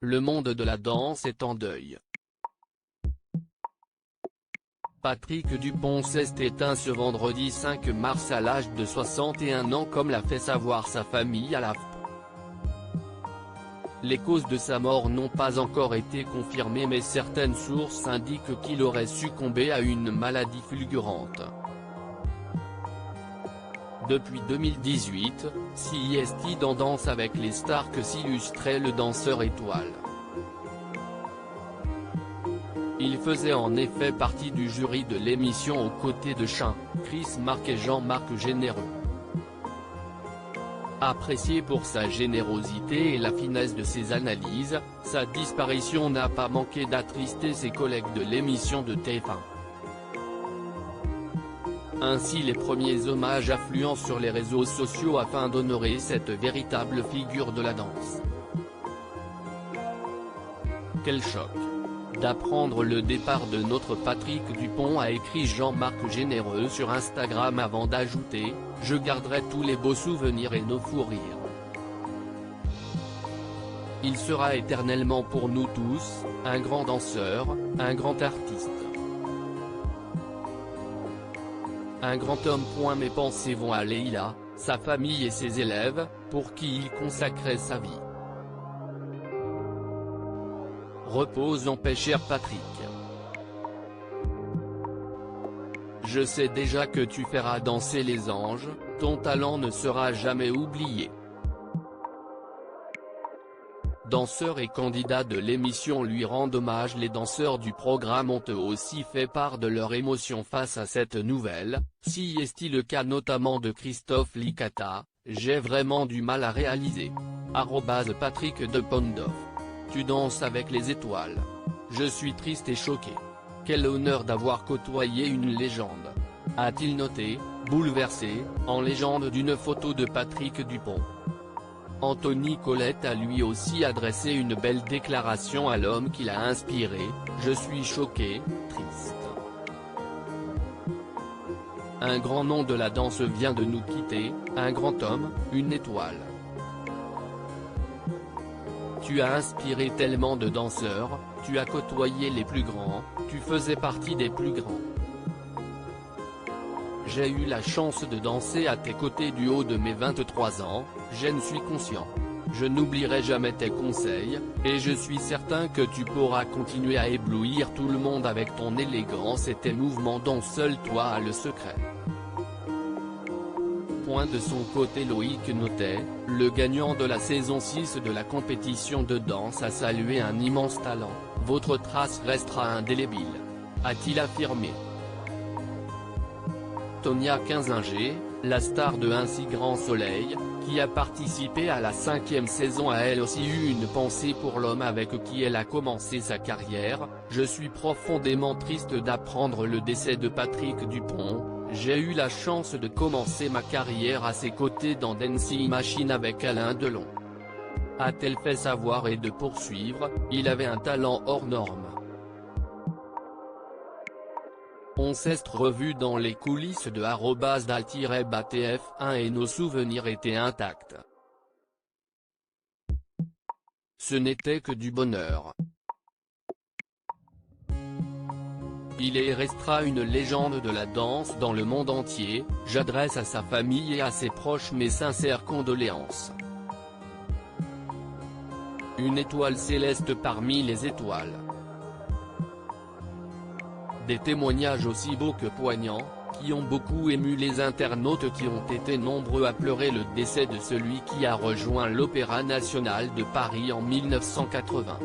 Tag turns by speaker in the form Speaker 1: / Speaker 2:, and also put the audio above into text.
Speaker 1: Le monde de la danse est en deuil. Patrick Dupont s'est éteint ce vendredi 5 mars à l'âge de 61 ans comme l'a fait savoir sa famille à l'AFP. Les causes de sa mort n'ont pas encore été confirmées mais certaines sources indiquent qu'il aurait succombé à une maladie fulgurante. Depuis 2018, CIST dans Danse avec les stars que s'illustrait le danseur étoile. Il faisait en effet partie du jury de l'émission aux côtés de Chin, Chris Marc et Jean-Marc Généreux. Apprécié pour sa générosité et la finesse de ses analyses, sa disparition n'a pas manqué d'attrister ses collègues de l'émission de TF1. Ainsi les premiers hommages affluent sur les réseaux sociaux afin d'honorer cette véritable figure de la danse. Quel choc d'apprendre le départ de notre Patrick Dupont, a écrit Jean-Marc Généreux sur Instagram avant d'ajouter « Je garderai tous les beaux souvenirs et nos fous rires. Il sera éternellement pour nous tous, un grand danseur, un grand artiste. Un grand homme. » Mes pensées vont à Leïla, sa famille et ses élèves, pour qui il consacrait sa vie. Repose en paix cher Patrick. Je sais déjà que tu feras danser les anges, ton talent ne sera jamais oublié. Danseurs et candidats de l'émission lui rendent hommage. Les danseurs du programme ont eux aussi fait part de leur émotion face à cette nouvelle, si est le cas notamment de Christophe Licata, « J'ai vraiment du mal à réaliser. @Patrick Dupont. Tu danses avec les étoiles. Je suis triste et choqué. Quel honneur d'avoir côtoyé une légende », a-t-il noté, bouleversé, en légende d'une photo de Patrick Dupont. Anthony Colette a lui aussi adressé une belle déclaration à l'homme qui l'a inspiré, « Je suis choqué, triste. Un grand nom de la danse vient de nous quitter, un grand homme, une étoile. Tu as inspiré tellement de danseurs, tu as côtoyé les plus grands, tu faisais partie des plus grands. J'ai eu la chance de danser à tes côtés du haut de mes 23 ans, j'en suis conscient. Je n'oublierai jamais tes conseils, et je suis certain que tu pourras continuer à éblouir tout le monde avec ton élégance et tes mouvements dont seul toi as le secret. » De son côté Loïc notait, le gagnant de la saison 6 de la compétition de danse a salué un immense talent, « Votre trace restera indélébile », a-t-il affirmé. Tonia Kinzinger, la star de Un si grand soleil, qui a participé à la 5e saison, a elle aussi eu une pensée pour l'homme avec qui elle a commencé sa carrière. « Je suis profondément triste d'apprendre le décès de Patrick Dupont. J'ai eu la chance de commencer ma carrière à ses côtés dans Dancing Machine avec Alain Delon. » A-t-elle fait savoir et de poursuivre, il avait un talent hors norme. On s'est revu dans les coulisses de @dal-batf1 et nos souvenirs étaient intacts. Ce n'était que du bonheur. Il est et restera une légende de la danse dans le monde entier. J'adresse à sa famille et à ses proches mes sincères condoléances. Une étoile céleste parmi les étoiles. Des témoignages aussi beaux que poignants, qui ont beaucoup ému les internautes qui ont été nombreux à pleurer le décès de celui qui a rejoint l'Opéra national de Paris en 1980.